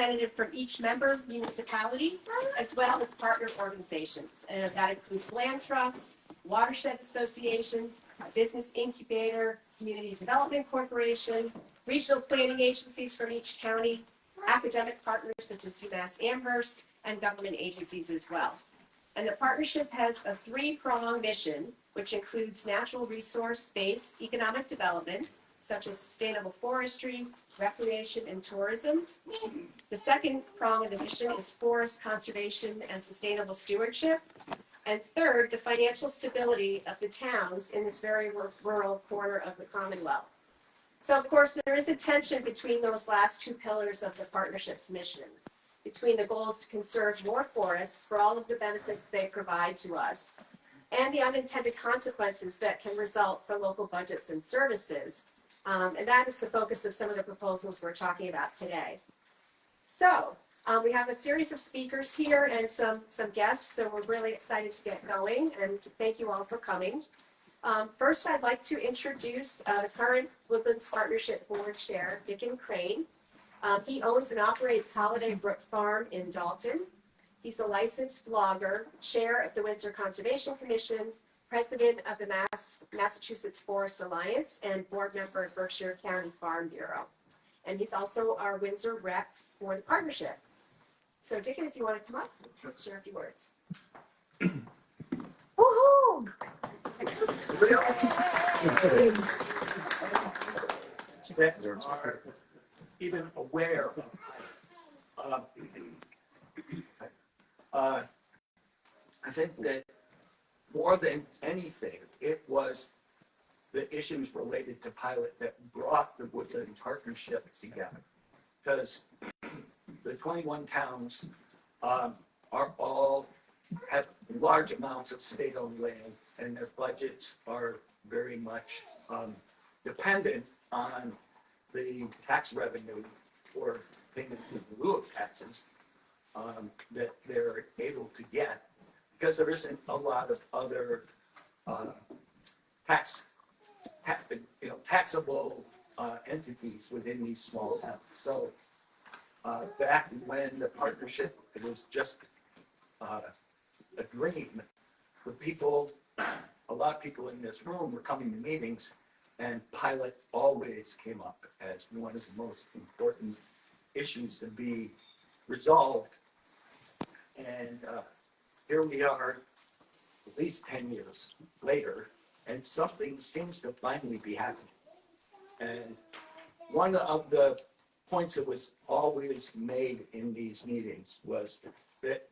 representative from each member municipality, as well as partner organizations. And that includes land trusts, watershed associations, a business incubator, community development corporation, regional planning agencies from each county, academic partners such as UMass Amherst, and government agencies as well. And the partnership has a three-pronged mission, which includes natural resource-based economic development, such as sustainable forestry, recreation, and tourism. The second prong of the mission is forest conservation and sustainable stewardship. And third, the financial stability of the towns in this very rural corner of the Commonwealth. So, of course, there is a tension between those last two pillars of the partnership's mission, between the goals to conserve more forests for all of the benefits they provide to us, and the unintended consequences that can result for local budgets and services. And that is the focus of some of the proposals we're talking about today. So we have a series of speakers here and some guests, so we're really excited to get going, and thank you all for coming. First, I'd like to introduce the current Woodlands Partnership Board Chair, Dickon Crane. He owns and operates Holiday Brook Farm in Dalton. He's a licensed blogger, chair of the Windsor Conservation Commission, president of the Massachusetts Forest Alliance, and board member of Berkshire County Farm Bureau. And he's also our Windsor rep for the partnership. So Dickon, if you want to come up, share a few words. Woohoo! Even aware of, I think that more than anything, it was the issues related to pilot that brought the Woodland Partnership together. Because the 21 towns are all have large amounts of state-owned land, and their budgets are very much dependent on the tax revenue or payment in lieu of taxes that they're able to get, because there isn't a lot of other taxable entities within these small towns. So back when the partnership, it was just a dream. The people, a lot of people in this room were coming to meetings, and pilot always came up as one of the most important issues to be resolved. And here we are, at least 10 years later, and something seems to finally be happening. And one of the points that was always made in these meetings was that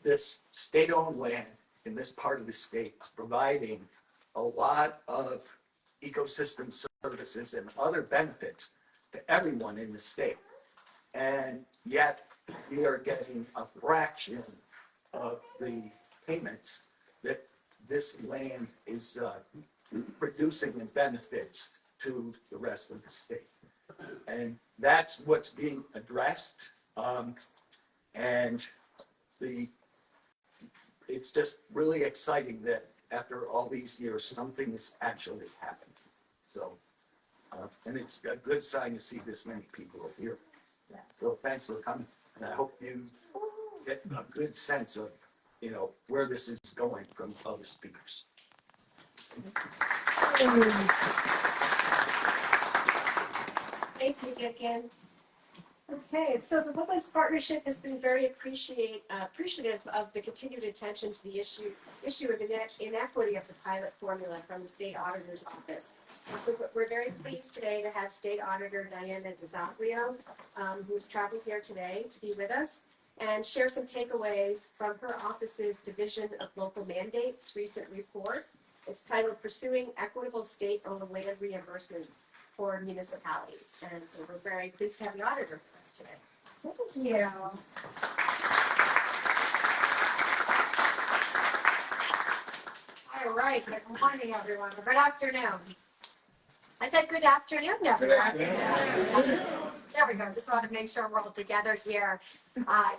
this state-owned land in this part of the state is providing a lot of ecosystem services and other benefits to everyone in the state. And yet we are getting a fraction of the payments that this land is producing and benefits to the rest of the state. And that's what's being addressed. And it's just really exciting that after all these years, something has actually happened. So, and it's a good sign to see this many people here. So thanks for coming. And I hope you get a good sense of, where this is going from other speakers. Thank you, Dickon. Okay, so the Woodlands Partnership has been very appreciative of the continued attention to the issue of inequity of the pilot formula from the State Auditor's Office. We're very pleased today to have State Auditor Diana DiZoglio, who's traveling here today to be with us and share some takeaways from her office's Division of Local Mandates recent report. It's titled Pursuing Equitable State-Owned Land Reimbursement for Municipalities. And so we're very pleased to have the auditor with us today. Thank you. All right, good morning, everyone. Good afternoon. I said good afternoon, everyone. There we go. Just want to make sure we're all together here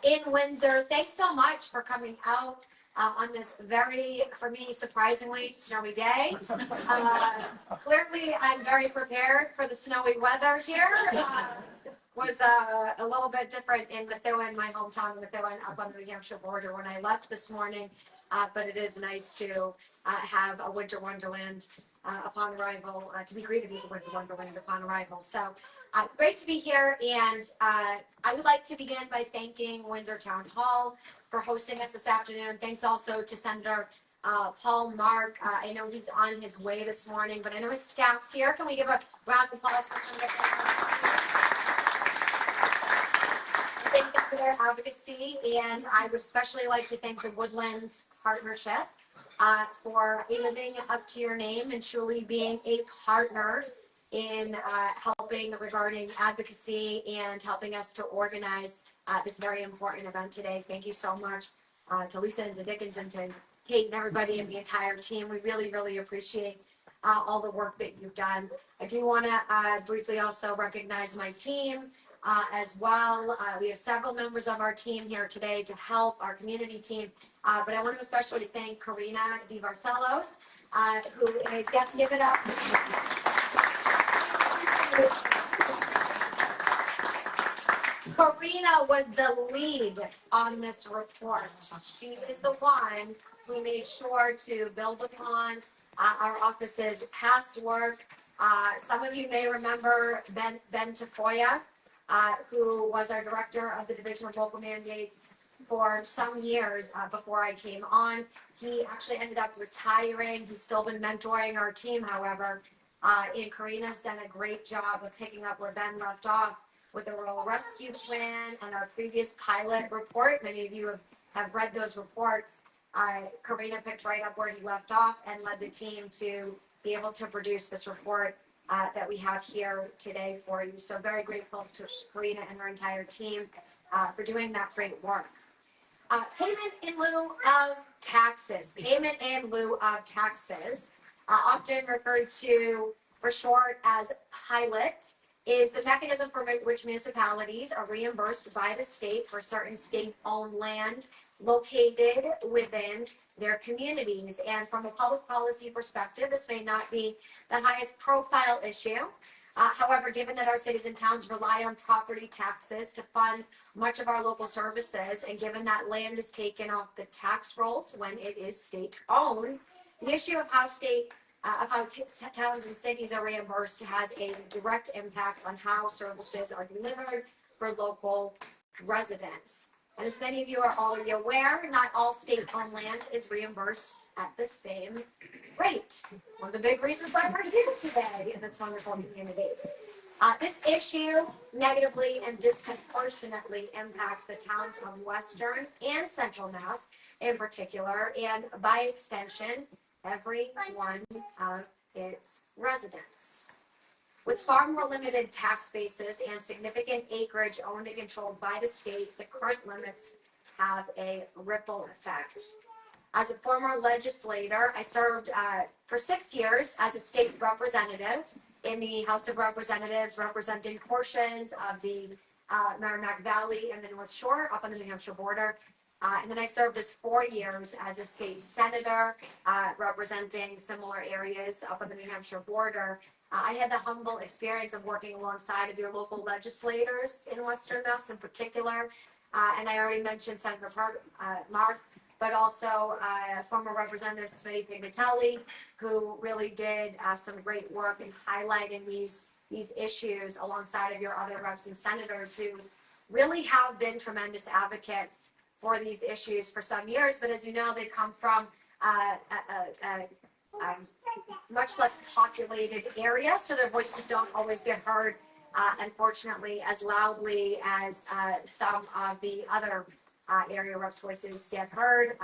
in Windsor. Thanks so much for coming out on this very, for me, surprisingly snowy day. Clearly, I'm very prepared for the snowy weather here. was a little bit different in Methuen, my hometown, Methuen, up on the New Hampshire border when I left this morning. But it is nice to have a winter wonderland upon arrival, to be greeted with a winter wonderland upon arrival. So great to be here, and I would like to begin by thanking Windsor Town Hall for hosting us this afternoon. Thanks also to Senator Paul Mark. I know he's on his way this morning, but I know his staff's here. Can we give a round of applause for Senator Paul Mark? Thank them for their advocacy, and I would especially like to thank the Woodlands Partnership for living up to your name and truly being a partner in helping regarding advocacy and helping us to organize this very important event today. Thank you so much to Lisa and to Dickens and to Kate and everybody and the entire team. We really, really appreciate all the work that you've done. I do want to briefly also recognize my team as well. We have several members of our team here today to help our community team, but I want to especially thank Karina DiVarcelos, who is, yes, give it up. Karina was the lead on this report. She is the one who made sure to build upon our office's past work. Some of you may remember Ben Tafoya, who was our director of the Division of Local Mandates for some years before I came on. He actually ended up retiring. He's still been mentoring our team, however. And Karina's done a great job of picking up where Ben left off with the rural rescue plan and our previous pilot report. Many of you have read those reports. Karina picked right up where he left off and led the team to be able to produce this report that we have here today for you. So very grateful to Karina and her entire team for doing that great work. Payment in lieu of taxes. Payment in lieu of taxes, often referred to for short as pilot, is the mechanism for which municipalities are reimbursed by the state for certain state-owned land located within their communities. And from a public policy perspective, this may not be the highest profile issue. However, given that our cities and towns rely on property taxes to fund much of our local services, and given that land is taken off the tax rolls when it is state-owned, the issue of how towns and cities are reimbursed has a direct impact on how services are delivered for local residents. And as many of you are already aware, not all state-owned land is reimbursed at the same rate. One of the big reasons why we're here today in this wonderful community. This issue negatively and disproportionately impacts the towns of Western and Central Mass in particular, and by extension, every one of its residents. With far more limited tax bases and significant acreage owned and controlled by the state, the current limits have a ripple effect. As a former legislator, I served for 6 years as a state representative in the House of Representatives, representing portions of the Merrimack Valley and the North Shore up on the New Hampshire border. And then I served as 4 years as a state senator, representing similar areas up on the New Hampshire border. I had the humble experience of working alongside of your local legislators in Western Mass in particular. And I already mentioned Senator Mark, but also former Representative Smitty Pignatelli, who really did some great work in highlighting these issues alongside of your other reps and senators who really have been tremendous advocates for these issues for some years. But as you know, they come from much less populated area, so their voices don't always get heard, unfortunately, as loudly as some of the other area reps' voices get heard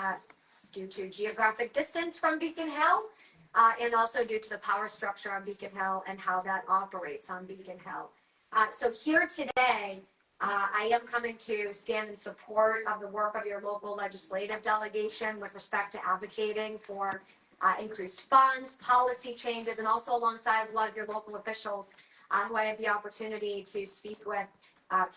due to geographic distance from Beacon Hill, and also due to the power structure on Beacon Hill and how that operates on Beacon Hill. So here today, I am coming to stand in support of the work of your local legislative delegation with respect to advocating for increased funds, policy changes, and also alongside a lot of your local officials who I had the opportunity to speak with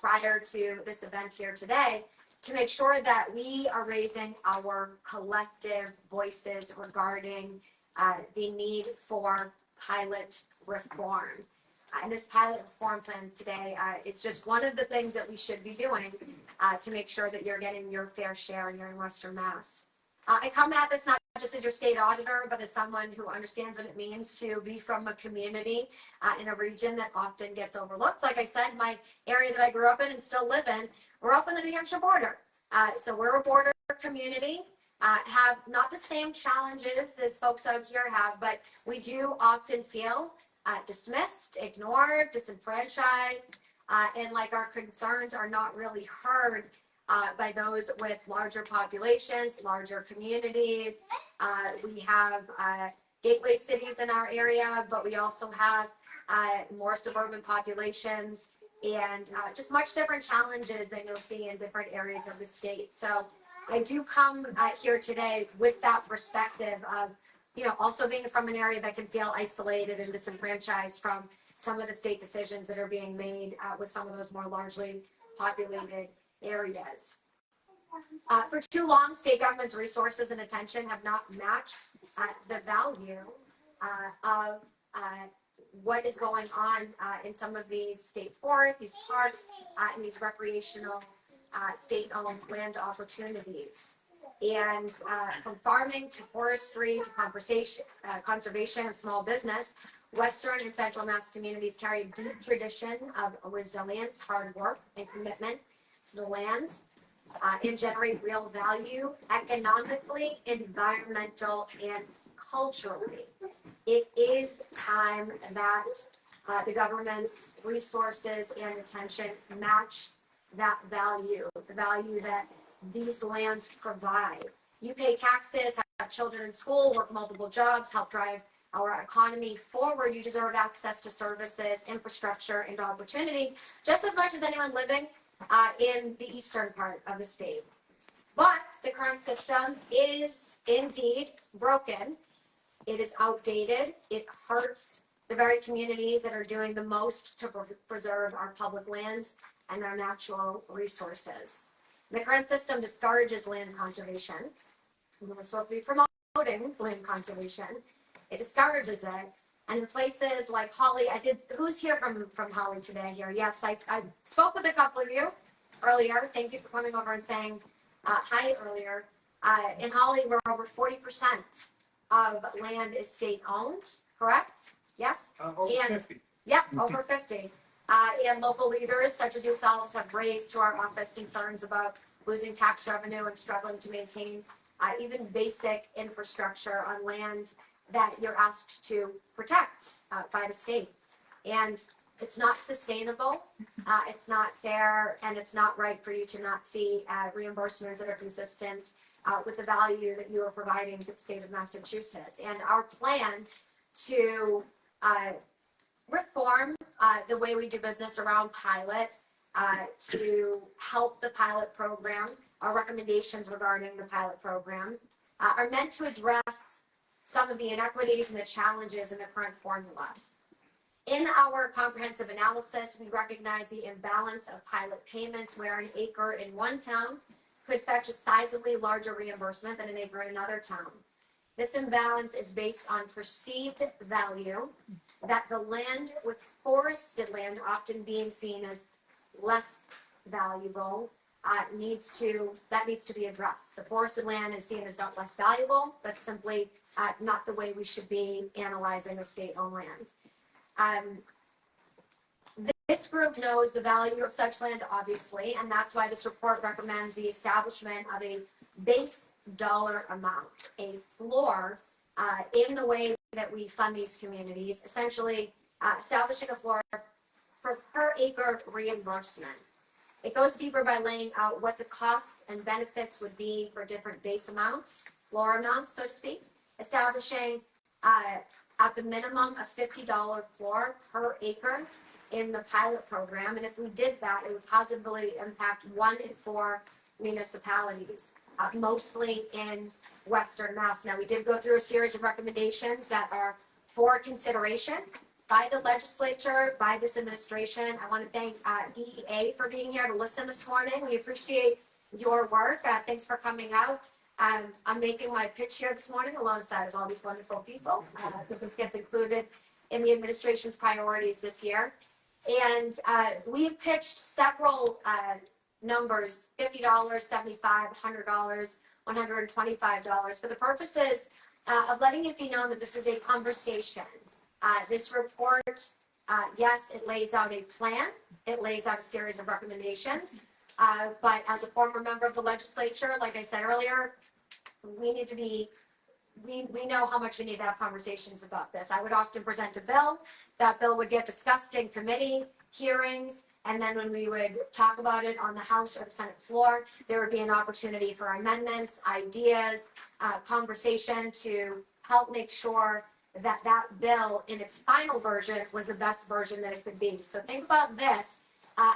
prior to this event here today, to make sure that we are raising our collective voices regarding the need for pilot reform. And this pilot reform plan today is just one of the things that we should be doing to make sure that you're getting your fair share here in Western Mass. I come at this not just as your state auditor, but as someone who understands what it means to be from a community in a region that often gets overlooked. Like I said, my area that I grew up in and still live in, we're up in the New Hampshire border. So we're a border community, have not the same challenges as folks out here have, but we do often feel dismissed, ignored, disenfranchised, and like our concerns are not really heard by those with larger populations, larger communities. We have gateway cities in our area, but we also have more suburban populations and just much different challenges than you'll see in different areas of the state. So I do come here today with that perspective of, also being from an area that can feel isolated and disenfranchised from some of the state decisions that are being made with some of those more largely populated areas. For too long, state government's resources and attention have not matched the value of what is going on in some of these state forests, these parks, and these recreational state-owned land opportunities. And from farming to forestry to conservation and small business, Western and Central Mass communities carry a deep tradition of resilience, hard work, and commitment to the land, and generate real value economically, environmental, and culturally. It is time that the government's resources and attention match that value, the value that these lands provide. You pay taxes, have children in school, work multiple jobs, help drive our economy forward. You deserve access to services, infrastructure, and opportunity just as much as anyone living in the eastern part of the state. But the current system is indeed broken. It is outdated. It hurts the very communities that are doing the most to preserve our public lands and our natural resources. The current system discourages land conservation. We're supposed to be promoting land conservation. It discourages it. And in places like Holly, who's here from Holly today here? Yes, I spoke with a couple of you earlier. Thank you for coming over and saying hi earlier. In Holly, we're over 40% of land is state owned, correct? Yes? Over 50. Yep, over 50. And local leaders such as yourselves have raised to our office concerns about losing tax revenue and struggling to maintain even basic infrastructure on land that you're asked to protect by the state. And it's not sustainable, it's not fair, and it's not right for you to not see reimbursements that are consistent with the value that you are providing to the state of Massachusetts. And our plan to reform the way we do business around pilot, to help the pilot program, our recommendations regarding the pilot program are meant to address some of the inequities and the challenges in the current formula. In our comprehensive analysis, we recognize the imbalance of pilot payments where an acre in one town could fetch a sizably larger reimbursement than an acre in another town. This imbalance is based on perceived value that the land with forested land often being seen as less valuable needs to be addressed. The forested land is seen as not less valuable, but simply not the way we should be analyzing a state-owned land. This group knows the value of such land, obviously, and that's why this report recommends the establishment of a base dollar amount, a floor in the way that we fund these communities, essentially establishing a floor for per acre reimbursement. It goes deeper by laying out what the costs and benefits would be for different base amounts, floor amounts, so to speak, establishing at the minimum a $50 floor per acre in the pilot program. And if we did that, it would positively impact 1 in 4 municipalities, mostly in Western Mass. Now, we did go through a series of recommendations that are for consideration by the legislature, by this administration. I want to thank EEA for being here to listen this morning. We appreciate your work. Thanks for coming out. I'm making my pitch here this morning alongside of all these wonderful people. I think this gets included in the administration's priorities this year. And we've pitched several numbers, $50, $75, $100, $125, for the purposes of letting it be known that this is a conversation. This report, yes, it lays out a plan, it lays out a series of recommendations, but as a former member of the legislature, like I said earlier, we need to be, we know how much we need to have conversations about this. I would often present a bill, that bill would get discussed in committee, hearings, and then when we would talk about it on the House or the Senate floor, there would be an opportunity for amendments, ideas, conversation to help make sure that that bill in its final version was the best version that it could be. So think about this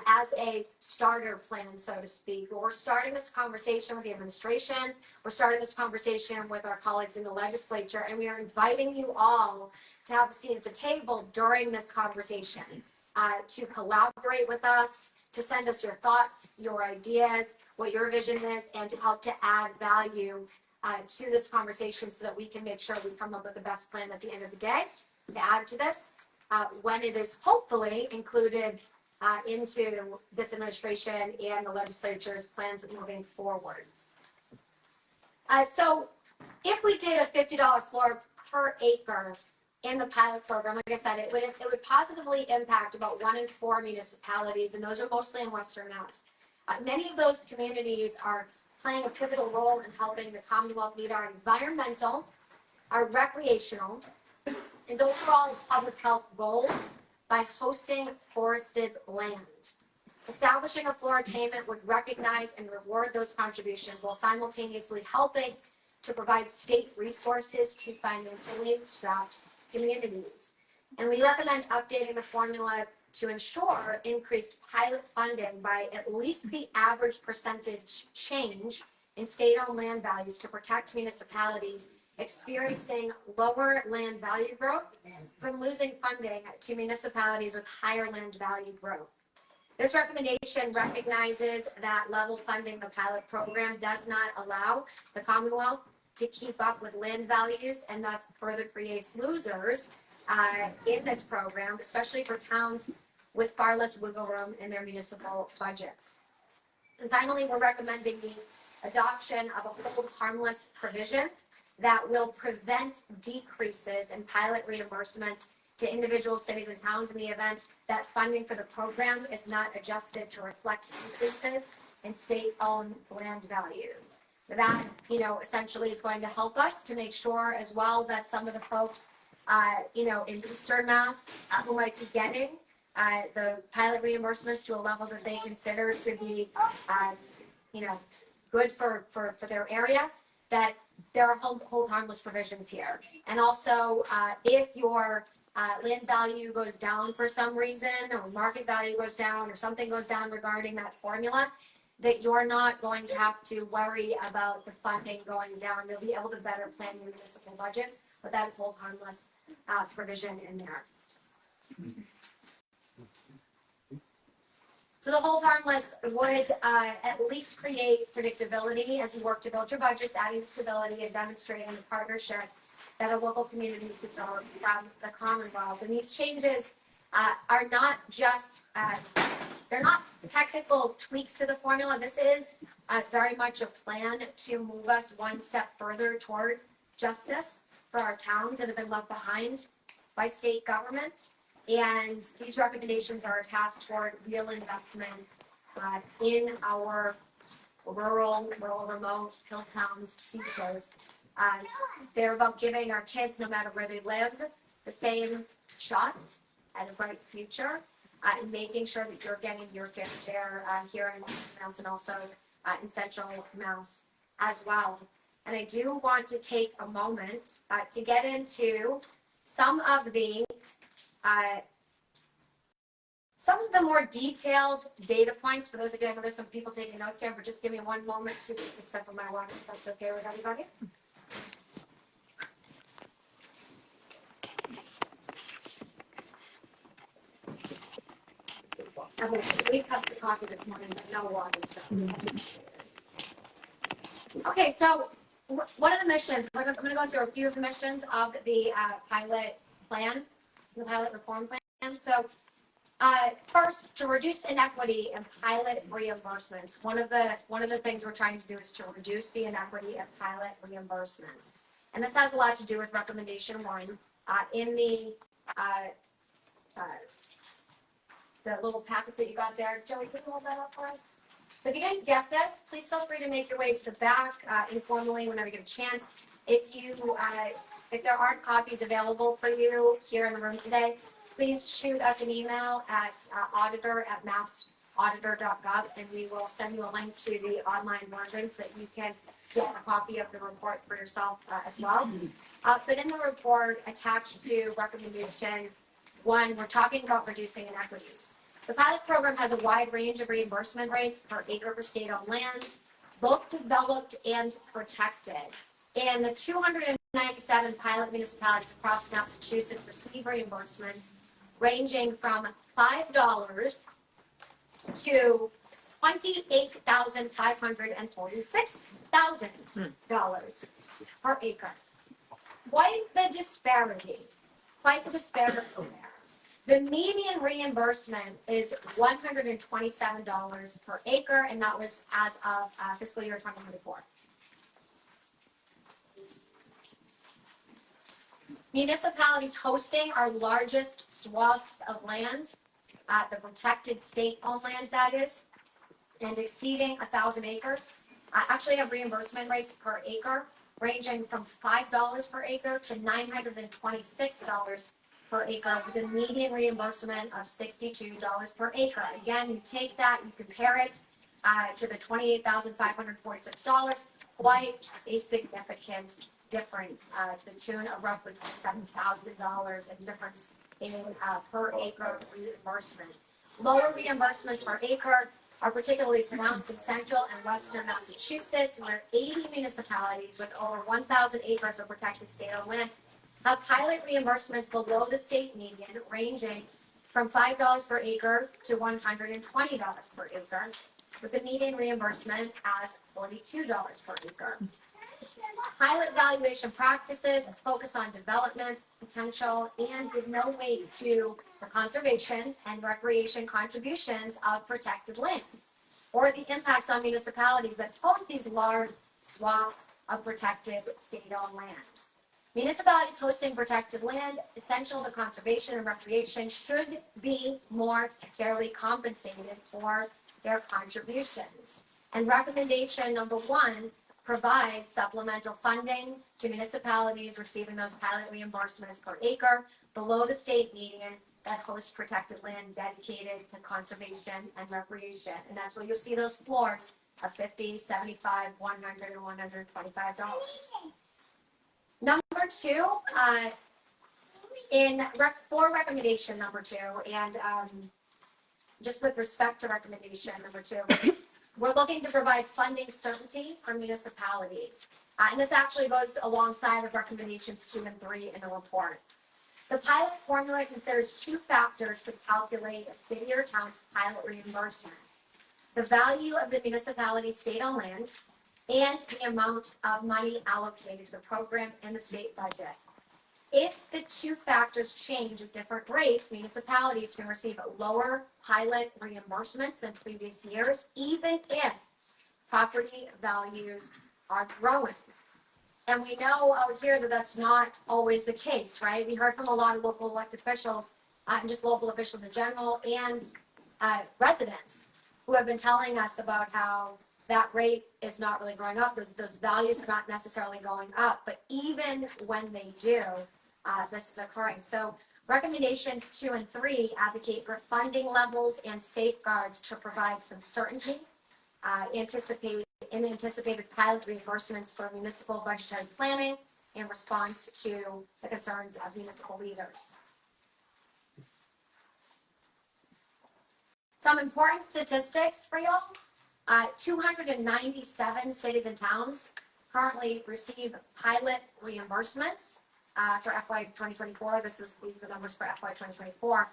as a starter plan, so to speak. We're starting this conversation with the administration. We're starting this conversation with our colleagues in the legislature, and we are inviting you all to have a seat at the table during this conversation, to collaborate with us, to send us your thoughts, your ideas, what your vision is, and to help to add value to this conversation so that we can make sure we come up with the best plan at the end of the day to add to this when it is hopefully included into this administration and the legislature's plans moving forward. So if we did a $50 floor per acre in the pilot program, like I said, it would positively impact about 1 in 4 municipalities, and those are mostly in Western Mass. Many of those communities are playing a pivotal role in helping the Commonwealth meet our environmental, our recreational, and overall public health goals by hosting forested land. Establishing a floor payment would recognize and reward those contributions while simultaneously helping to provide state resources to financially strapped communities. And we recommend updating the formula to ensure increased pilot funding by at least the average percentage change in state-owned land values to protect municipalities experiencing lower land value growth from losing funding to municipalities with higher land value growth. This recommendation recognizes that level funding the pilot program does not allow the Commonwealth to keep up with land values, and thus further creates losers in this program, especially for towns with far less wiggle room in their municipal budgets. And finally, we're recommending the adoption of a hold harmless provision that will prevent decreases in pilot reimbursements to individual cities and towns in the event that funding for the program is not adjusted to reflect increases in state-owned land values. That, essentially is going to help us to make sure as well that some of the folks, in Eastern Mass who might be getting the pilot reimbursements to a level that they consider to be, good for their area, that there are hold harmless provisions here. And also, if your land value goes down for some reason, or market value goes down, or something goes down regarding that formula, that you're not going to have to worry about the funding going down. You'll be able to better plan your municipal budgets with that hold harmless provision in there. So the hold harmless would at least create predictability as you work to build your budgets, adding stability and demonstrating the partnership that our local communities develop from the Commonwealth. And these changes are not just, they're not technical tweaks to the formula. This is very much a plan to move us one step further toward justice for our towns that have been left behind by state government. And these recommendations are a path toward real investment in our rural, remote, hill towns, pieces. They're about giving our kids, no matter where they live, the same shot at a bright future, and making sure that you're getting your fair share here in Mass and also in Central Mass as well. And I do want to take a moment to get into some of the more detailed data points. For those of you, I know there's some people taking notes here, but just give me one moment to take a sip of my water, if that's okay with everybody. I had 3 cups of coffee this morning, but no water, so. Okay, so what are the missions? I'm going to go through a few of the missions of the pilot plan. the pilot reform plan. So first, to reduce inequity in pilot reimbursements. One of the things we're trying to do is to reduce the inequity of pilot reimbursements. And this has a lot to do with recommendation one. In the little packets that you got there. Joey, can you hold that up for us? So if you didn't get this, please feel free to make your way to the back informally whenever you get a chance. If there aren't copies available for you here in the room today, please shoot us an email at auditor@massauditor.gov, and we will send you a link to the online version so that you can get a copy of the report for yourself as well. But in the report attached to recommendation one, we're talking about reducing inequities. The pilot program has a wide range of reimbursement rates per acre for state-owned land, both developed and protected. And the 297 pilot municipalities across Massachusetts receive reimbursements ranging from $5 to $28,546 per acre. Quite the disparity there. The median reimbursement is $127 per acre, and that was as of fiscal year 2024. Municipalities hosting our largest swaths of land, the protected state-owned land that is, and exceeding 1,000 acres, actually have reimbursement rates per acre ranging from $5 per acre to $926 per acre, with a median reimbursement of $62 per acre. Again, you take that, you compare it to the $28,546, quite a significant difference to the tune of roughly $27,000 in difference in per acre reimbursement. Lower reimbursements per acre are particularly pronounced in central and western Massachusetts, where 80 municipalities with over 1,000 acres of protected state-owned land have pilot reimbursements below the state median, ranging from $5 per acre to $120 per acre, with the median reimbursement as $42 per acre. Pilot valuation practices focus on development potential and give no weight to the conservation and recreation contributions of protected land, or the impacts on municipalities that host these large swaths of protected state-owned land. Municipalities hosting protected land essential to conservation and recreation should be more fairly compensated for their contributions. And recommendation number one provides supplemental funding to municipalities receiving those pilot reimbursements per acre below the state median that host protected land dedicated to conservation and recreation. And that's where you'll see those floors of $50, $75, $100, and $125. Number two, for recommendation number two, and just with respect to recommendation number two, we're looking to provide funding certainty for municipalities. And this actually goes alongside of recommendations 2 and 3 in the report. The pilot formula considers two factors to calculate a city or town's pilot reimbursement: the value of the municipality's state-owned land and the amount of money allocated to the program in the state budget. If the two factors change at different rates, municipalities can receive lower pilot reimbursements than previous years, even if property values are growing. And we know out here that that's not always the case, right? We heard from a lot of local elected officials, and just local officials in general, and residents who have been telling us about how that rate is not really going up. Those values are not necessarily going up, but even when they do, this is occurring. So recommendations 2 and 3 advocate for funding levels and safeguards to provide some certainty, anticipated pilot reimbursements for municipal budgetary planning in response to the concerns of municipal leaders. Some important statistics for y'all. 297 cities and towns currently receive pilot reimbursements for FY 2024. These are the numbers for FY 2024.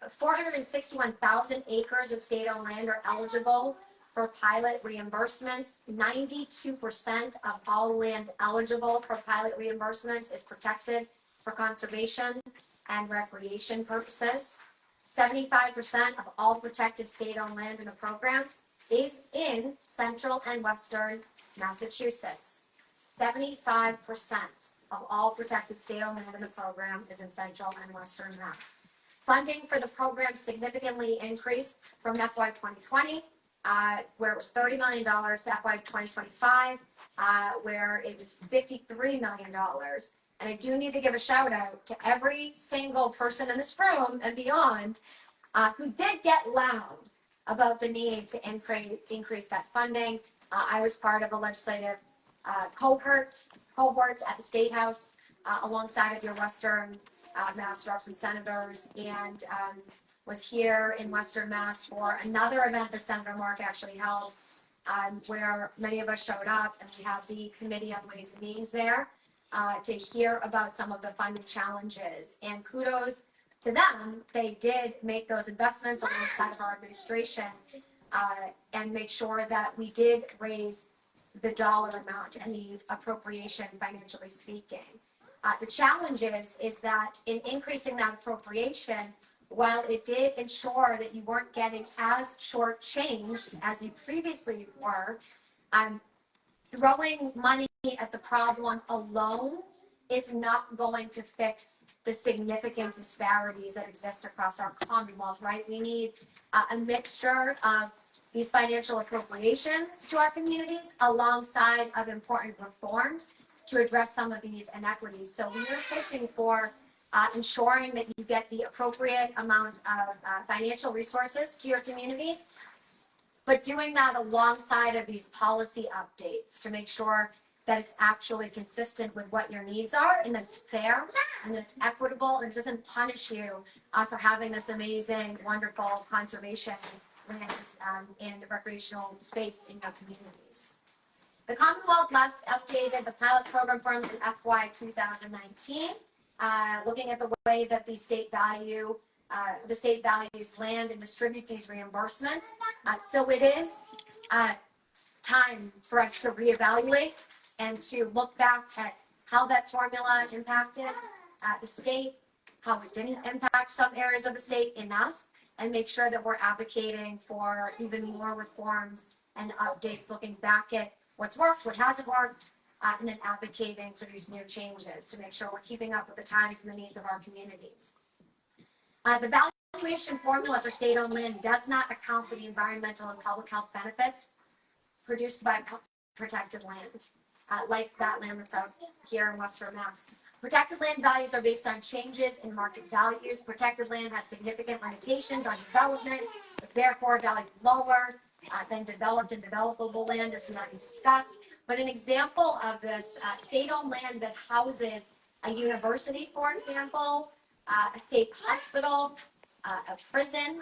461,000 acres of state-owned land are eligible for pilot reimbursements. 92% of all land eligible for pilot reimbursements is protected for conservation. and recreation purposes. 75% of all protected state-owned land in the program is in central and western Massachusetts. 75% of all protected state-owned land in the program is in central and western Mass. Funding for the program significantly increased from FY 2020, where it was $30 million, to FY 2025, where it was $53 million. And I do need to give a shout out to every single person in this room and beyond who did get loud about the need to increase that funding. I was part of a legislative cohort at the State House alongside of your Western Mass reps and senators, and was here in Western Mass for another event that Senator Mark actually held, where many of us showed up, and we have the Committee on Ways and Means there to hear about some of the funding challenges. And kudos to them, they did make those investments alongside of our administration and make sure that we did raise the dollar amount and the appropriation, financially speaking. The challenge is that in increasing that appropriation, while it did ensure that you weren't getting as shortchanged as you previously were, throwing money at the problem alone is not going to fix the significant disparities that exist across our Commonwealth, right? We need a mixture of these financial appropriations to our communities alongside of important reforms to address some of these inequities. So we are pushing for ensuring that you get the appropriate amount of financial resources to your communities, but doing that alongside of these policy updates to make sure that it's actually consistent with what your needs are, and that it's fair, and that it's equitable, and it doesn't punish you for having this amazing, wonderful conservation land and recreational space in your communities. The Commonwealth last updated the pilot program forms in FY 2019, looking at the way that the state values land and distributes these reimbursements. So it is time for us to reevaluate and to look back at how that formula impacted the state, how it didn't impact some areas of the state enough, and make sure that we're advocating for even more reforms and updates, looking back at what's worked, what hasn't worked, and then advocating for these new changes to make sure we're keeping up with the times and the needs of our communities. The valuation formula for state-owned land does not account for the environmental and public health benefits produced by protected land, like that land that's out here in Western Mass. Protected land values are based on changes in market values. Protected land has significant limitations on development. It's therefore valued lower than developed and developable land, as we already discussed. But an example of this, state-owned land that houses a university, for example, a state hospital, a prison,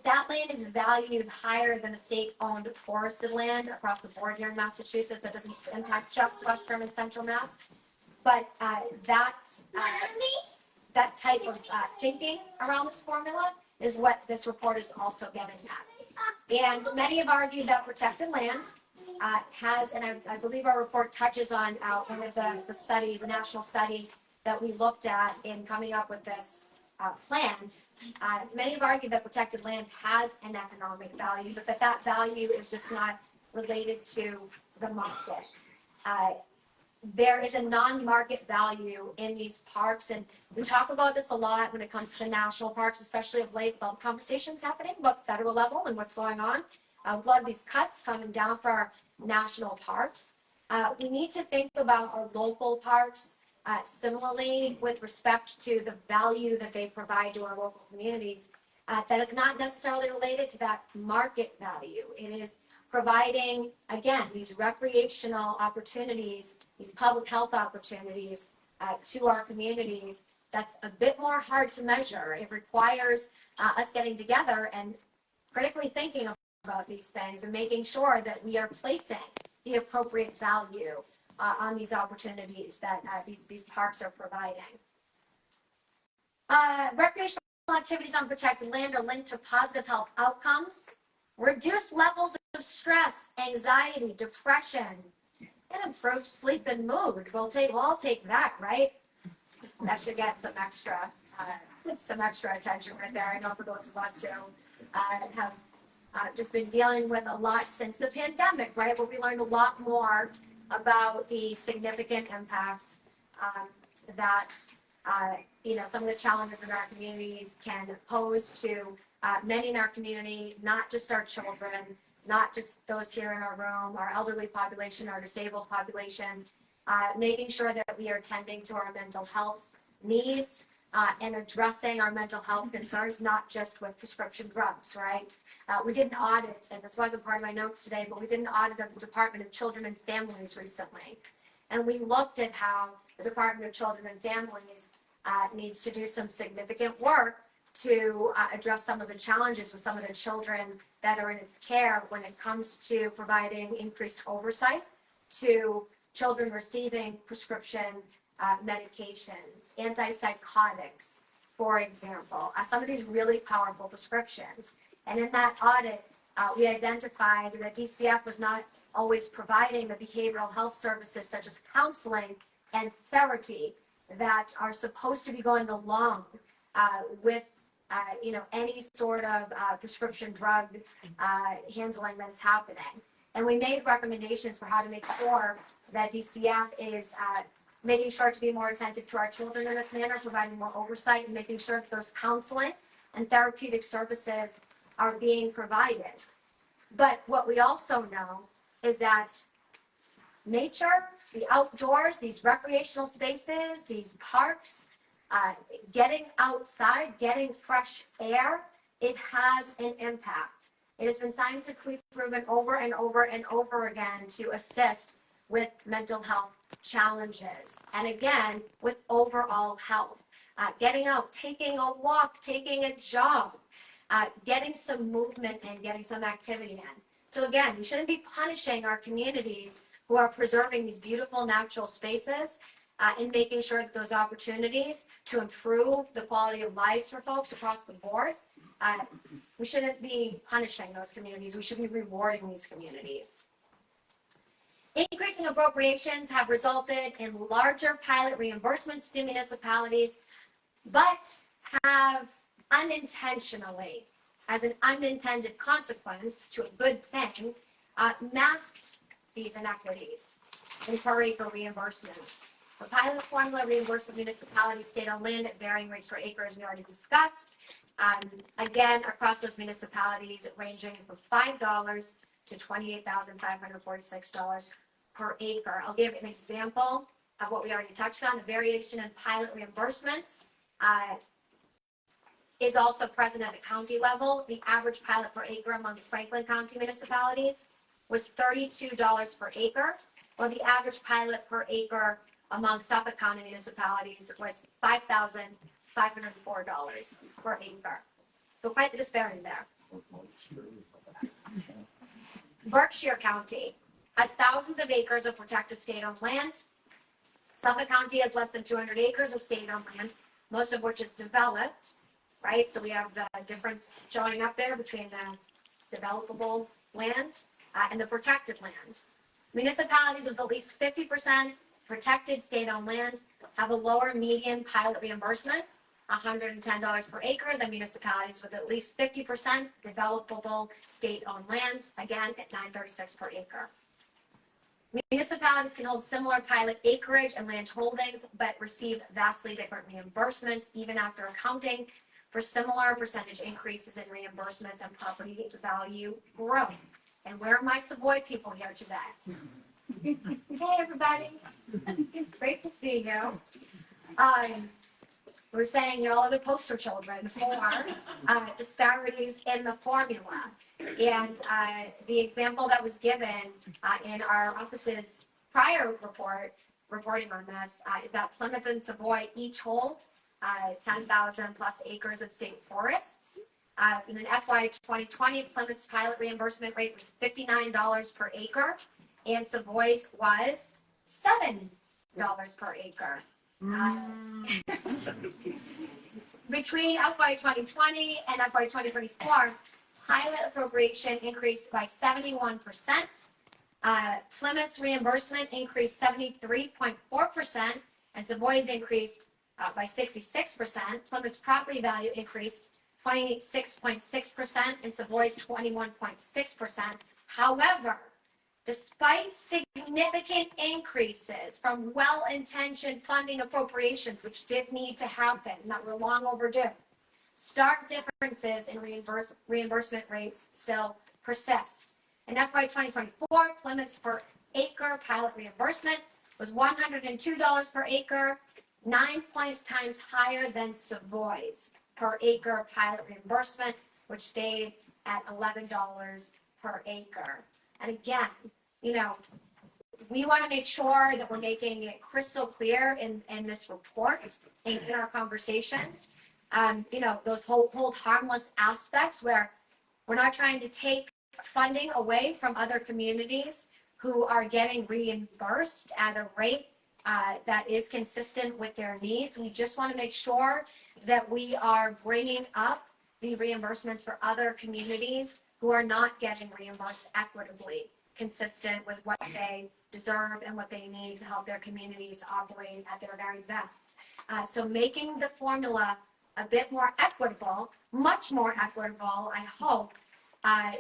that land is valued higher than a state-owned forested land across the board here in Massachusetts. That doesn't impact just Western and Central Mass. But that type of thinking around this formula is what this report is also getting at. And many have argued that protected land has, and I believe our report touches on one of the studies, a national study that we looked at in coming up with this plan. Many have argued that protected land has an economic value, but that value is just not related to the market. There is a non-market value in these parks, and we talk about this a lot when it comes to the national parks, especially of late, with all the conversations happening about the federal level and what's going on. With a lot of these cuts coming down for our national parks. We need to think about our local parks similarly with respect to the value that they provide to our local communities. That is not necessarily related to that market value. It is providing, again, these recreational opportunities, these public health opportunities to our communities. That's a bit more hard to measure. It requires us getting together and critically thinking about these things and making sure that we are placing the appropriate value on these opportunities that these parks are providing. Recreational activities on protected land are linked to positive health outcomes, reduced levels of stress, anxiety, depression, and improved sleep and mood. We'll all take that, right? That should get some extra some extra attention right there. I know for those of us who have just been dealing with a lot since the pandemic, right? Where we learned a lot more about the significant impacts that some of the challenges in our communities can pose to many in our community, not just our children, not just those here in our room, our elderly population, our disabled population, making sure that we are tending to our mental health needs and addressing our mental health concerns, not just with prescription drugs, right? We did an audit, and this wasn't part of my notes today, but we did an audit of the Department of Children and Families recently. And we looked at how the Department of Children and Families needs to do some significant work to address some of the challenges with some of the children that are in its care when it comes to providing increased oversight to children receiving prescription medications, antipsychotics, for example, some of these really powerful prescriptions. And in that audit, we identified that DCF was not always providing the behavioral health services such as counseling and therapy that are supposed to be going along with any sort of prescription drug handling that is happening. And we made recommendations for how to make sure that DCF is making sure to be more attentive to our children in this manner, providing more oversight, and making sure that those counseling and therapeutic services are being provided. But what we also know is that nature, the outdoors, these recreational spaces, these parks, getting outside, getting fresh air, it has an impact. It has been scientifically proven over and over and over again to assist with mental health challenges. And again, with overall health. Getting out, taking a walk, taking a jog, getting some movement and getting some activity in. So again, we shouldn't be punishing our communities who are preserving these beautiful natural spaces and making sure that those opportunities to improve the quality of lives for folks across the board, we shouldn't be punishing those communities. We should be rewarding these communities. Increasing appropriations have resulted in larger pilot reimbursements to municipalities, but have unintentionally, as an unintended consequence to a good thing, masked these inequities in per acre reimbursements. The pilot formula reimbursement municipalities stayed on land at varying rates per acre, as we already discussed. Again, across those municipalities, ranging from $5 to $28,546 per acre. I'll give an example of what we already touched on. A variation in pilot reimbursements is also present at the county level. The average pilot per acre among Franklin County municipalities was $32 per acre, while the average pilot per acre among Suffolk County municipalities was $5,504 per acre. So quite the disparity there. Berkshire County has thousands of acres of protected state-owned land. Suffolk County has less than 200 acres of state-owned land, most of which is developed, right? So we have the difference showing up there between the developable land and the protected land. Municipalities with at least 50% protected state-owned land have a lower median pilot reimbursement, $110 per acre, than municipalities with at least 50% developable state-owned land, again at $936 per acre. Municipalities can hold similar pilot acreage and land holdings, but receive vastly different reimbursements, even after accounting for similar percentage increases in reimbursements and property value growth. And where are my Savoy people here today? Hey, everybody. Great to see you. We're saying you all are the poster children for disparities in the formula. And the example that was given in our office's prior reporting on this, is that Plymouth and Savoy each hold 10,000 plus acres of state forests. In an FY 2020, Plymouth's pilot reimbursement rate was $59 per acre, and Savoy's was $7 per acre. Between FY 2020 and FY 2024, pilot appropriation increased by 71%. Plymouth's reimbursement increased 73.4%, and Savoy's increased by 66%. Plymouth's property value increased 26.6%, and Savoy's 21.6%. However, despite significant increases from well-intentioned funding appropriations, which did need to happen, that were long overdue, stark differences in reimbursement rates still persist. In FY 2024, Plymouth's per acre pilot reimbursement was $102 per acre, 9 times higher than Savoy's per acre pilot reimbursement, which stayed at $11 per acre. And again, you know, we want to make sure that we're making it crystal clear in this report and in our conversations. You know, those hold harmless aspects where we're not trying to take funding away from other communities who are getting reimbursed at a rate that is consistent with their needs. We just want to make sure that we are bringing up the reimbursements for other communities who are not getting reimbursed equitably, consistent with what they deserve and what they need to help their communities operate at their very best. So making the formula a bit more equitable, much more equitable, I hope,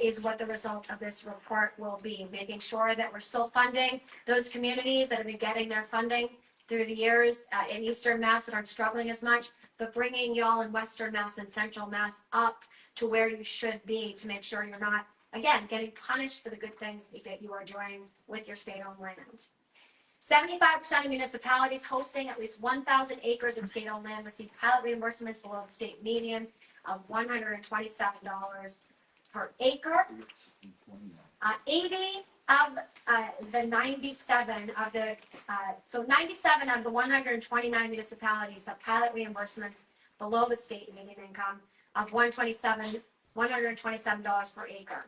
is what the result of this report will be. Making sure that we're still funding those communities that have been getting their funding through the years in Eastern Mass that aren't struggling as much, but bringing y'all in Western Mass and Central Mass up to where you should be to make sure you're not, again, getting punished for the good things that you are doing with your state-owned land. 75% of municipalities hosting at least 1,000 acres of state-owned land receive pilot reimbursements below the state median of $127 per acre. 80 of the 97 of the, so 97 of the 129 municipalities have pilot reimbursements below the state median income of $127 per acre.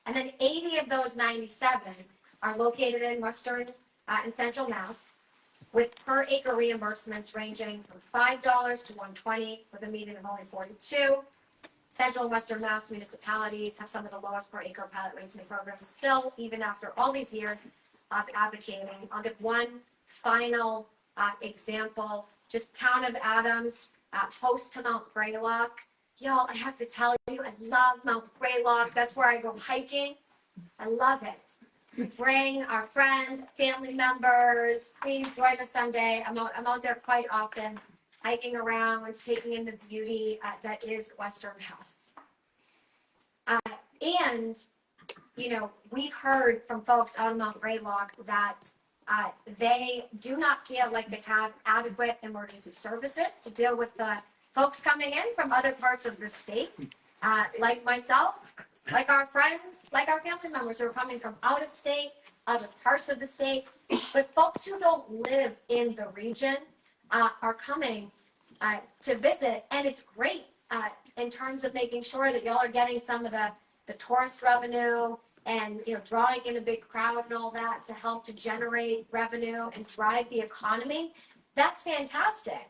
And then 80 of those 97 are located in Western and Central Mass, with per acre reimbursements ranging from $5 to $120, with a median of only 42. Central and Western Mass municipalities have some of the lowest per acre pilot rates in the program still, even after all these years of advocating. I'll give one final example. Just town of Adams, host to Mount Greylock. Y'all, I have to tell you, I love Mount Greylock. That's where I go hiking. I love it. Bring our friends, family members. Please join us someday. I'm out there quite often, hiking around, taking in the beauty that is Western Mass. And, you know, we've heard from folks out on Mount Greylock that they do not feel like they have adequate emergency services to deal with the folks coming in from other parts of the state, like myself, like our friends, like our family members who are coming from out of state, other parts of the state, but folks who don't live in the region are coming to visit, and it's great in terms of making sure that y'all are getting some of the tourist revenue and, you know, drawing in a big crowd and all that to help to generate revenue and drive the economy. That's fantastic.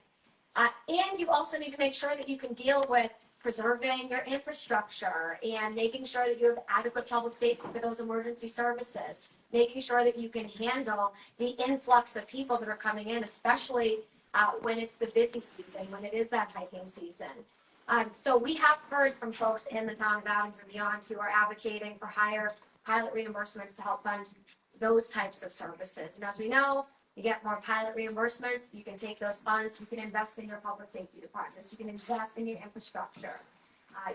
And you also need to make sure that you can deal with preserving your infrastructure and making sure that you have adequate public safety for those emergency services, making sure that you can handle the influx of people that are coming in, especially when it's the busy season, when it is that hiking season. So we have heard from folks in the town of Adams and beyond who are advocating for higher pilot reimbursements to help fund those types of services. And as we know, you get more pilot reimbursements, you can take those funds, you can invest in your public safety departments, you can invest in your infrastructure,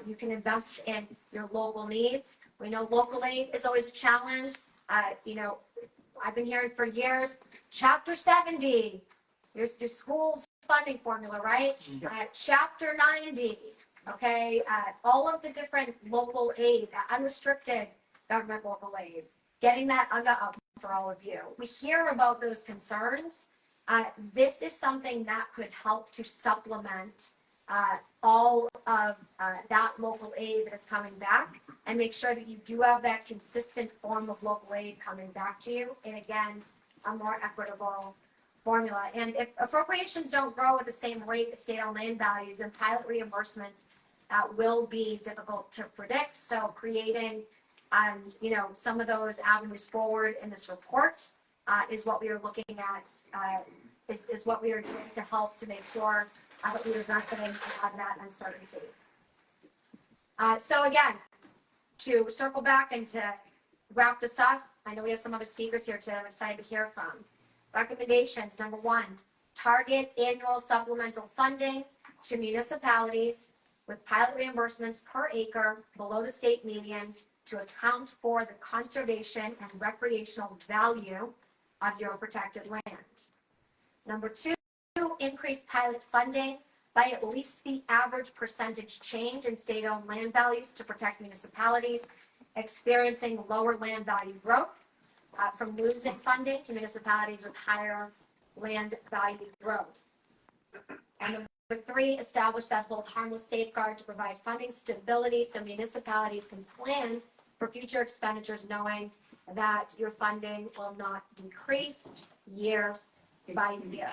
you can invest in your local needs. We know local aid is always a challenge. You know, I've been hearing for years, Chapter 70, your school's funding formula, right? Chapter 90, okay? All of the different local aid, unrestricted government local aid, getting that up for all of you. We hear about those concerns. This is something that could help to supplement all of that local aid that is coming back and make sure that you do have that consistent form of local aid coming back to you. And again, a more equitable formula. And if appropriations don't grow at the same rate as state-owned land values, and pilot reimbursements will be difficult to predict. So creating you know, some of those avenues forward in this report is what we are looking at is what we are doing to help to make sure that we are addressing that uncertainty. So again, to circle back and to wrap this up, I know we have some other speakers here today I'm excited to hear from. Recommendations, number one, target annual supplemental funding to municipalities with pilot reimbursements per acre below the state median to account for the conservation and recreational value of your protected land. Number two, increase pilot funding by at least the average percentage change in state-owned land values to protect municipalities experiencing lower land value growth from losing funding to municipalities with higher land value growth. And number three, establish that hold harmless safeguard to provide funding stability so municipalities can plan for future expenditures knowing that your funding will not decrease year by year.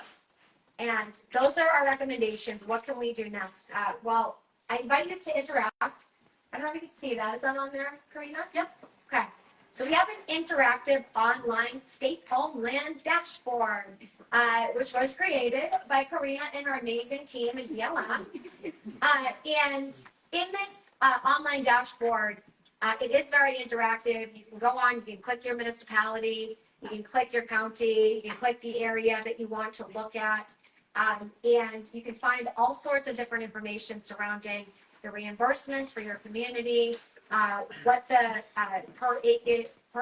And those are our recommendations. What can we do next? Well, I invite you to interact. I don't know if you can see that. Is that on there, Karina? Yep. Okay. So we have an interactive online state-owned land dashboard, which was created by Karina and her amazing team in DLM. And in this online dashboard, it is very interactive. You can go on, you can click your municipality, you can click your county, you can click the area that you want to look at. And you can find all sorts of different information surrounding the reimbursements for your community, what the per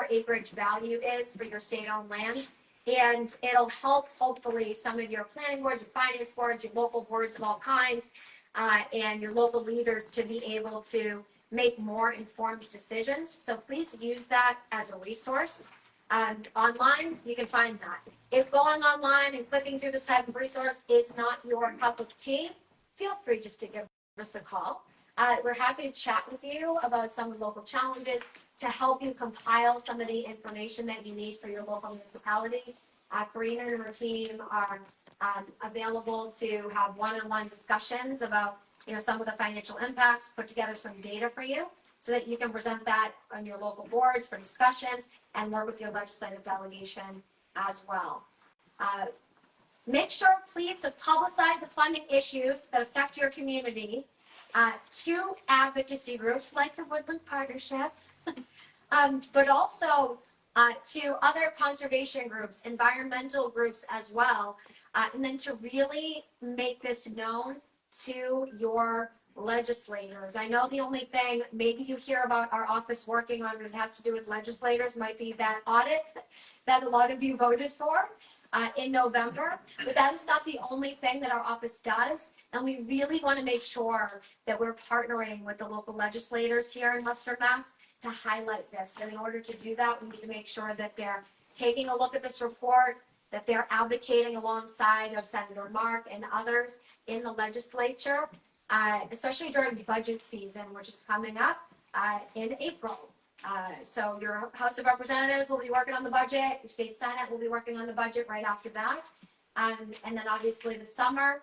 acreage value is for your state-owned land. And it'll help, hopefully, some of your planning boards, your finance boards, your local boards of all kinds, and your local leaders to be able to make more informed decisions. So please use that as a resource. Online, you can find that. If going online and clicking through this type of resource is not your cup of tea, feel free just to give us a call. We're happy to chat with you about some of the local challenges to help you compile some of the information that you need for your local municipality. Karina and her team are available to have one-on-one discussions about some of the financial impacts, put together some data for you so that you can present that on your local boards for discussions and work with your legislative delegation as well. Make sure, please, to publicize the funding issues that affect your community to advocacy groups like the Woodland Partnership, but also to other conservation groups, environmental groups as well, and then to really make this known to your legislators. I know the only thing maybe you hear about our office working on that has to do with legislators might be that audit that a lot of you voted for in November, but that is not the only thing that our office does. And we really want to make sure that we're partnering with the local legislators here in Western Mass to highlight this. But in order to do that, we need to make sure that they're taking a look at this report, that they're advocating alongside of Senator Mark and others in the legislature, especially during budget season, which is coming up in April. So your House of Representatives will be working on the budget, your state Senate will be working on the budget right after that. And then obviously the summer,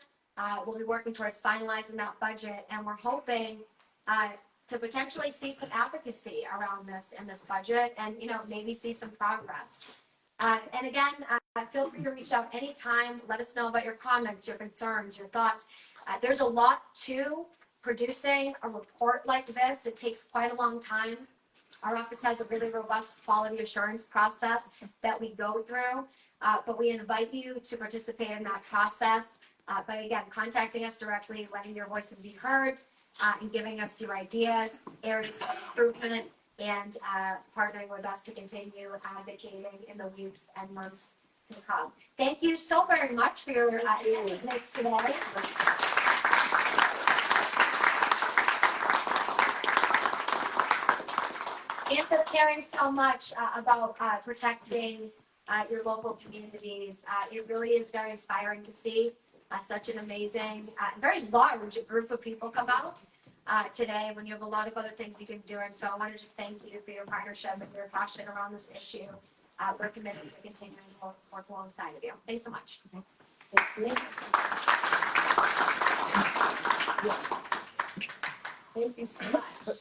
we'll be working towards finalizing that budget, and we're hoping to potentially see some advocacy around this in this budget and, maybe see some progress. And again, feel free to reach out anytime. Let us know about your comments, your concerns, your thoughts. There's a lot to producing a report like this. It takes quite a long time. Our office has a really robust quality assurance process that we go through, but we invite you to participate in that process by, again, contacting us directly, letting your voices be heard, and giving us your ideas, areas of improvement, and partnering with us to continue advocating in the weeks and months to come. Thank you so very much for your attendance today. And for caring so much about protecting your local communities. It really is very inspiring to see such an amazing, very large group of people come out today when you have a lot of other things you can do. And so I want to just thank you for your partnership and your passion around this issue. We're committed to continuing to work alongside of you. Thanks so much. Thank you so much.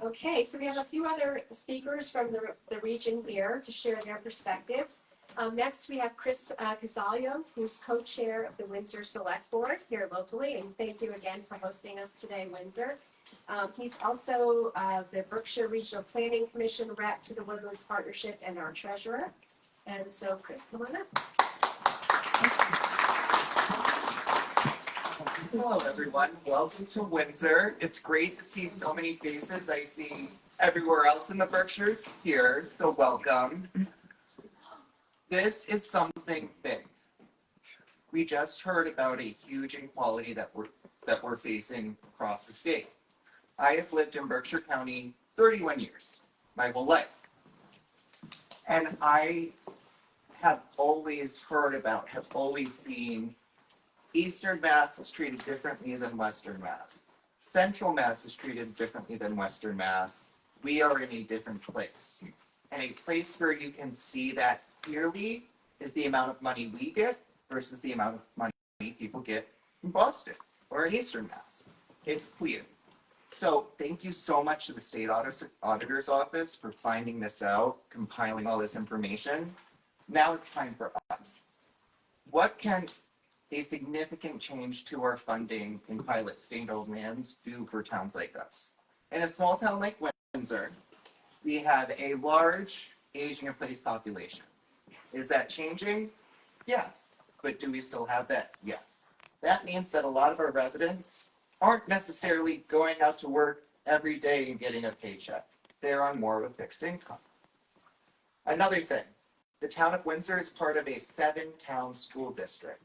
Okay, so we have a few other speakers from the region here to share their perspectives. Next, we have Chris DiZoglio, who's co-chair of the Windsor Select Board here locally, and thank you again for hosting us today, Windsor. He's also the Berkshire Regional Planning Commission rep to the Woodlands Partnership and our treasurer. And so, Chris, come on up. Hello, everyone. Welcome to Windsor. It's great to see so many faces I see everywhere else in the Berkshires here, so welcome. This is something big. We just heard about a huge inequality that we're facing across the state. I have lived in Berkshire County 31 years, my whole life. And I have always heard about, have always seen Eastern Mass is treated differently than Western Mass. Central Mass is treated differently than Western Mass. We are in a different place. And a place where you can see that clearly is the amount of money we get versus the amount of money people get in Boston or in Eastern Mass. It's clear. So thank you so much to the State Auditor's Office for finding this out, compiling all this information. Now it's time for us. What can a significant change to our funding in pilot state-owned lands do for towns like us? In a small town like Windsor, we have a large aging in place population. Is that changing? Yes. But do we still have that? Yes. That means that a lot of our residents aren't necessarily going out to work every day and getting a paycheck. They're on more of a fixed income. Another thing, the town of Windsor is part of a 7-town school district.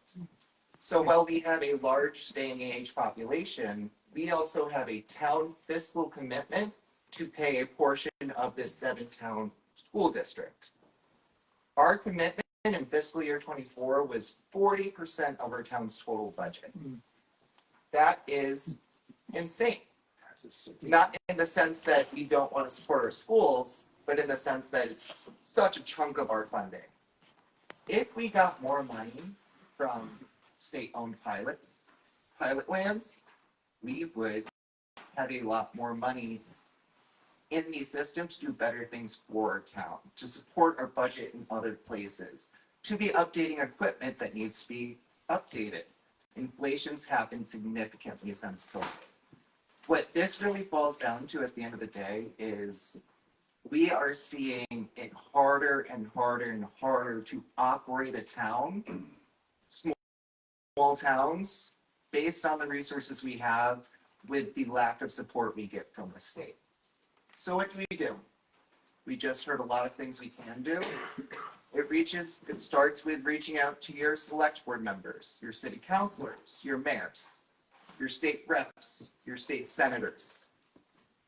So while we have a large staying age population, we also have a town fiscal commitment to pay a portion of this 7-town school district. Our commitment in fiscal year 24 was 40% of our town's total budget. That is insane. Not in the sense that we don't want to support our schools, but in the sense that it's such a chunk of our funding. If we got more money from state-owned pilot lands, we would have a lot more money in these systems to do better things for our town, to support our budget in other places, to be updating equipment that needs to be updated. Inflation's happened significantly since COVID. What this really falls down to at the end of the day is we are seeing it harder and harder and harder to operate a town, small towns, based on the resources we have with the lack of support we get from the state. So what do? We just heard a lot of things we can do. It starts with reaching out to your select board members, your city councilors, your mayors, your state reps, your state senators.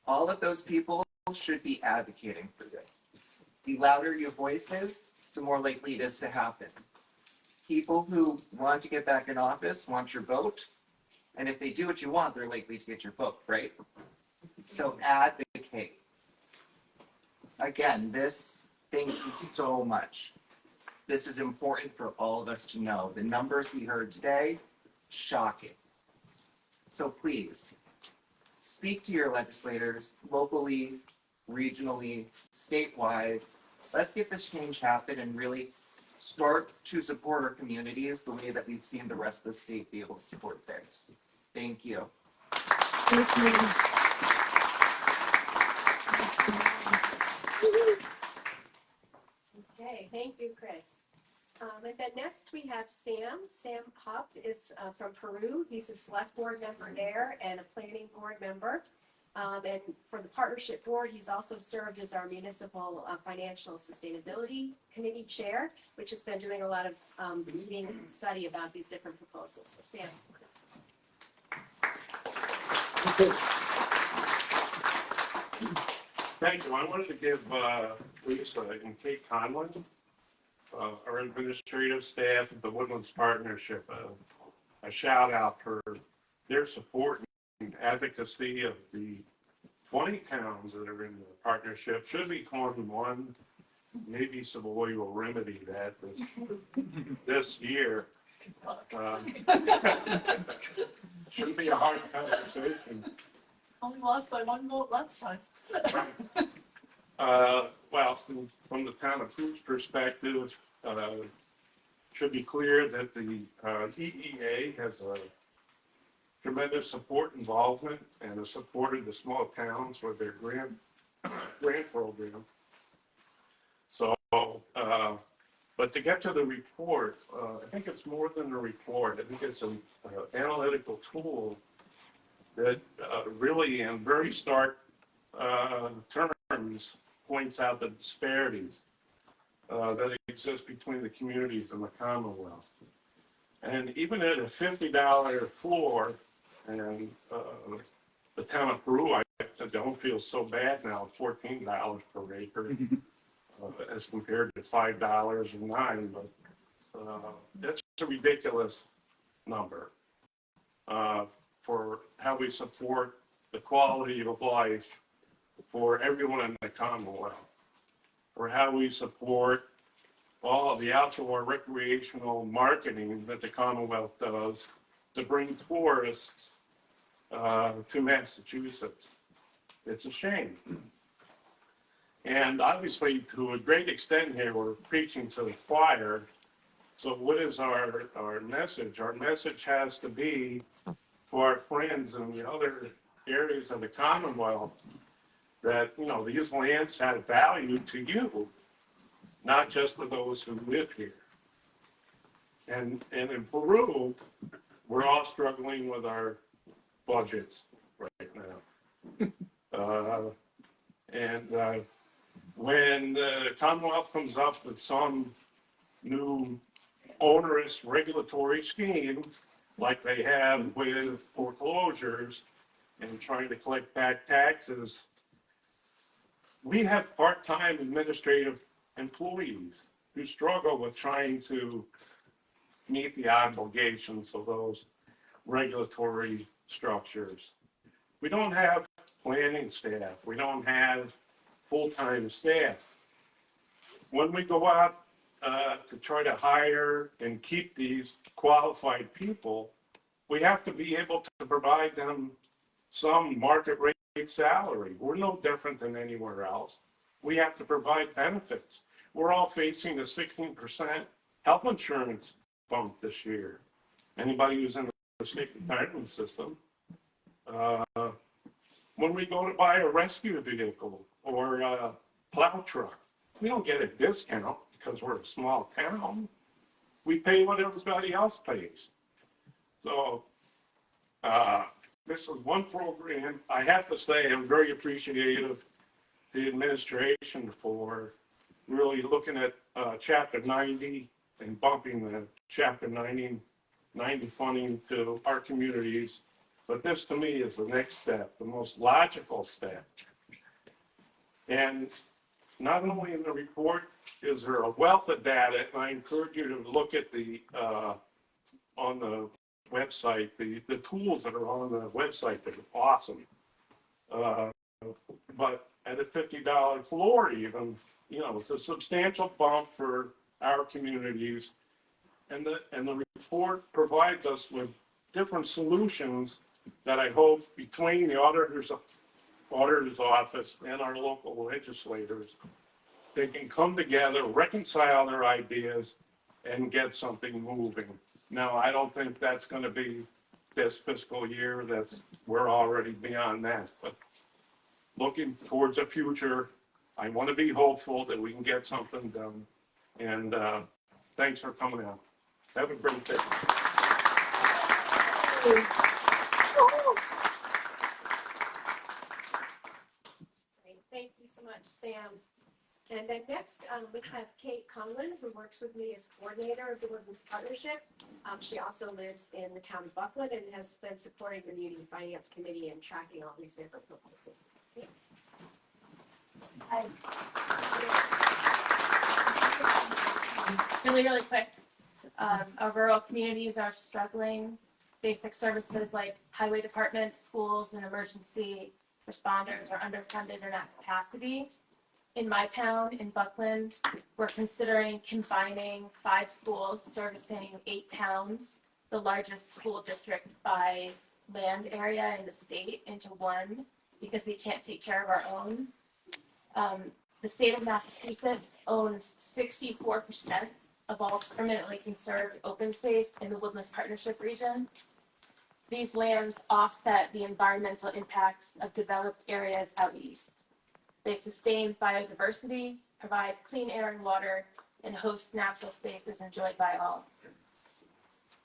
All of those people should be advocating for this. The louder your voice is, the more likely it is to happen. People who want to get back in office want your vote, and if they do what you want, they're likely to get your vote, right? So advocate. Again, thank you so much. This is important for all of us to know. The numbers we heard today, shocking. So please, speak to your legislators locally, regionally, statewide. Let's get this change happen and really start to support our communities the way that we've seen the rest of the state be able to support theirs. Thank you. Thank you. Okay, thank you, Chris. And then next we have Sam. Sam Hupp is from Peru. He's a select board member there and a planning board member. And for the partnership board, he's also served as our municipal financial sustainability committee chair, which has been doing a lot of reading and study about these different proposals. So Sam. Thank you. I wanted to give Lisa and Kate Conlon, our administrative staff at the Woodlands Partnership, a shout out for their support and advocacy of the 20 towns that are in the partnership. Should be 21. Maybe Savoy will remedy that this year. Should be a hard conversation. Only lost by one vote last time. Well, from the town of Coos perspective, should be clear that the EEA has a tremendous support involvement and has supported the small towns with their grant program. So, but to get to the report, I think it's more than a report. I think it's an analytical tool that really, in very stark terms, points out the disparities that exist between the communities and the Commonwealth. And even at a $50 floor, and the town of Peru, I don't feel so bad now, $14 per acre, as compared to $5 or $9, but that's a ridiculous number for how we support the quality of life for everyone in the Commonwealth, for how we support all of the outdoor recreational marketing that the Commonwealth does to bring tourists to Massachusetts. It's a shame. And obviously, to a great extent here, we're preaching to the choir. So what is our message? Our message has to be to our friends in the other areas of the Commonwealth that, you know, these lands have value to you, not just to those who live here. And in Peru, we're all struggling with our budgets right now. When the Commonwealth comes up with some new onerous regulatory scheme, like they have with foreclosures and trying to collect back taxes, we have part-time administrative employees who struggle with trying to meet the obligations of those regulatory structures. We don't have planning staff. We don't have full-time staff. When we go out to try to hire and keep these qualified people, we have to be able to provide them some market rate salary. We're no different than anywhere else. We have to provide benefits. We're all facing a 16% health insurance bump this year. Anybody who's in the state retirement system. When we go to buy a rescue vehicle or a plow truck, we don't get a discount because we're a small town. We pay what everybody else pays. So this is one program. I have to say I'm very appreciative of the administration for really looking at Chapter 90 and bumping the Chapter 90 funding to our communities. But this to me is the next step, the most logical step. And not only in the report is there a wealth of data, and I encourage you to look at the on the website, the tools that are on the website that are awesome. But at a $50 floor even, you know, it's a substantial bump for our communities. And the report provides us with different solutions that I hope between the auditor's office and our local legislators, they can come together, reconcile their ideas, and get something moving. Now, I don't think that's going to be this fiscal year. We're already beyond that. But looking towards the future, I want to be hopeful that we can get something done. And thanks for coming out. Have a great day. Great. Thank you so much, Sam. And then next, we have Kate Conlon, who works with me as coordinator of the Women's Partnership. She also lives in the town of Buckland and has been supporting the Meeting Finance Committee and tracking all these different proposals. Yeah. Really quick. Our rural communities are struggling. Basic services like highway departments, schools, and emergency responders are underfunded or at capacity. In my town, in Buckland, we're considering combining 5 schools servicing 8 towns, the largest school district by land area in the state, into one because we can't take care of our own. The state of Massachusetts owns 64% of all permanently conserved open space in the Woodlands Partnership region. These lands offset the environmental impacts of developed areas out east. They sustain biodiversity, provide clean air and water, and host natural spaces enjoyed by all.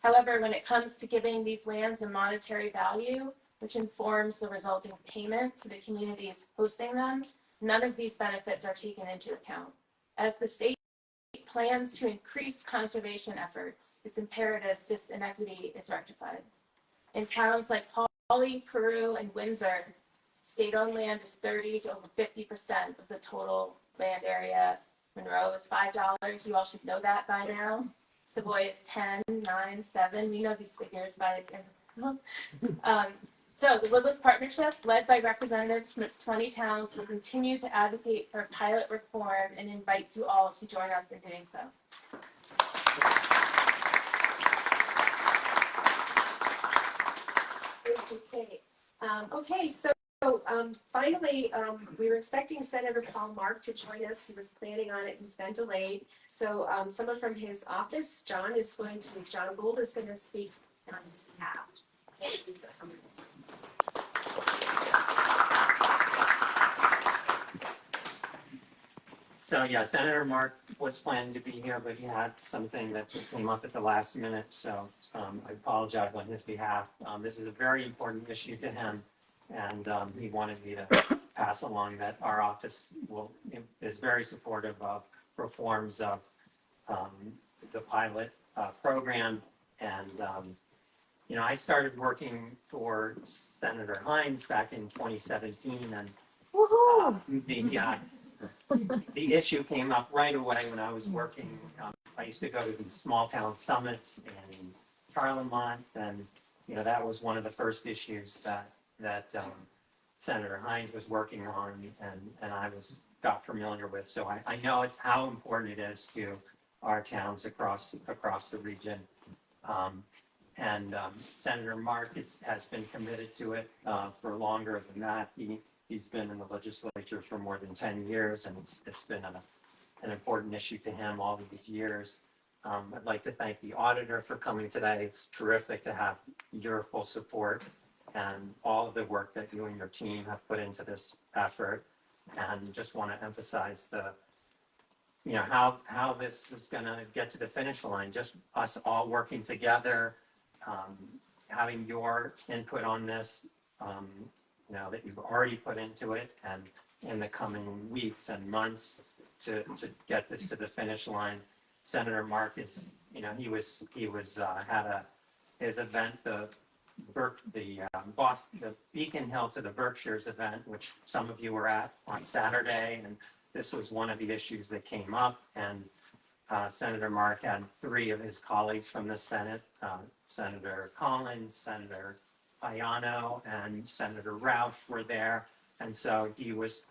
However, when it comes to giving these lands a monetary value, which informs the resulting payment to the communities hosting them, none of these benefits are taken into account. As the state plans to increase conservation efforts, it's imperative this inequity is rectified. In towns like Hawley, Peru, and Windsor, state-owned land is 30 to over 50% of the total land area. Monroe is $5. You all should know that by now. Savoy is 10, 9, 7. We know these figures by So the Woodlands Partnership, led by representatives from its 20 towns, will continue to advocate for pilot reform and invites you all to join us in doing so. Okay, so finally, we were expecting Senator Paul Mark to join us. He was planning on it. He's been delayed. So someone from his office, John Gould is going to speak on his behalf. Thank you for coming. So yeah, Senator Mark was planning to be here, but he had something that just came up at the last minute. So I apologize on his behalf. This is a very important issue to him, and he wanted me to pass along that our office is very supportive of reforms of the pilot program. And you know, I started working for Senator Hines back in 2017, and the issue came up right away when I was working. I used to go to these small town summits in Charlemont, and you know, that was one of the first issues that Senator Hines was working on, and I got familiar with. So I know it's how important it is to our towns across the region. Senator Mark has been committed to it for longer than that. He's been in the legislature for more than 10 years, and it's been an important issue to him all of these years. I'd like to thank the auditor for coming today. It's terrific to have your full support and all of the work that you and your team have put into this effort. And just want to emphasize how this is going to get to the finish line. Just us all working together, having your input on this. That you've already put into it, and in the coming weeks and months to get this to the finish line. Senator Mark is, he was had his event, the Beacon Hill to the Berkshires event, which some of you were at on Saturday, and this was one of the issues that came up. And Senator Mark had 3 of his colleagues from the Senate, Senator Collins, Senator Ayano, and Senator Roush were there. And so he was,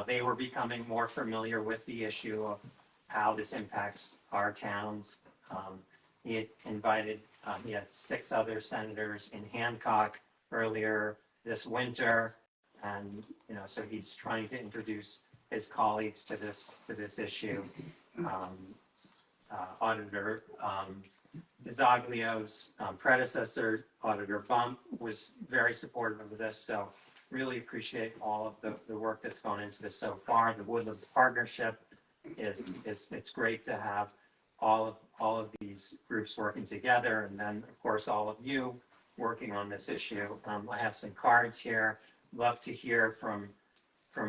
they were becoming more familiar with the issue of how this impacts our towns. He had invited, he had 6 other senators in Hancock earlier this winter. And, so he's trying to introduce his colleagues to this issue. Auditor DiZoglio's predecessor, Auditor Bump, was very supportive of this. So really appreciate all of the work that's gone into this so far. The Woodlands Partnership it's great to have all of these groups working together, and then of course all of you working on this issue. I have some cards here. Love to hear from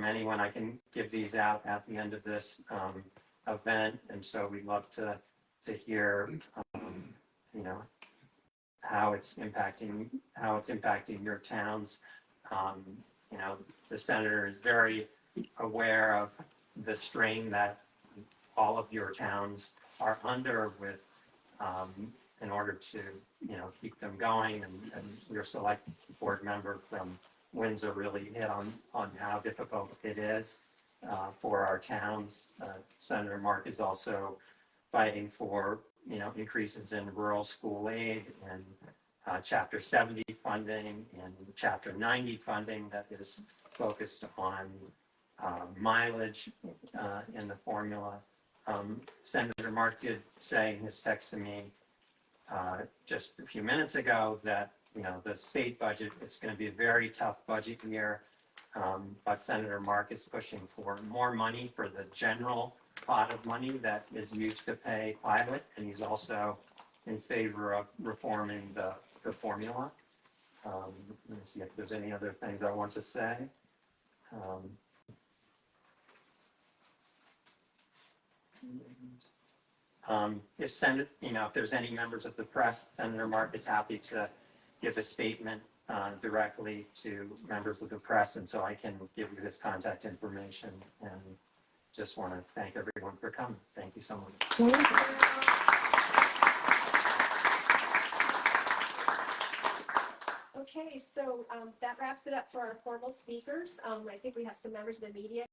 anyone. I can give these out at the end of this event, and so we'd love to hear how it's impacting your towns. The senator is very aware of the strain that all of your towns are under with in order to keep them going, and your select board member from Windsor really hit on how difficult it is for our towns. Senator Mark is also fighting for increases in rural school aid and Chapter 70 funding and Chapter 90 funding that is focused on mileage in the formula Senator Mark did say in his text to me just a few minutes ago that, the state budget, it's going to be a very tough budget year. But Senator Mark is pushing for more money for the general pot of money that is used to pay pilot. And he's also in favor of reforming the formula. Let me see if there's any other things I want to say. If there's any members of the press, Senator Mark is happy to give a statement directly to members of the press, and so I can give you his contact information. And just want to thank everyone for coming. Thank you so much. Okay, so that wraps it up for our formal speakers. I think we have some members of the media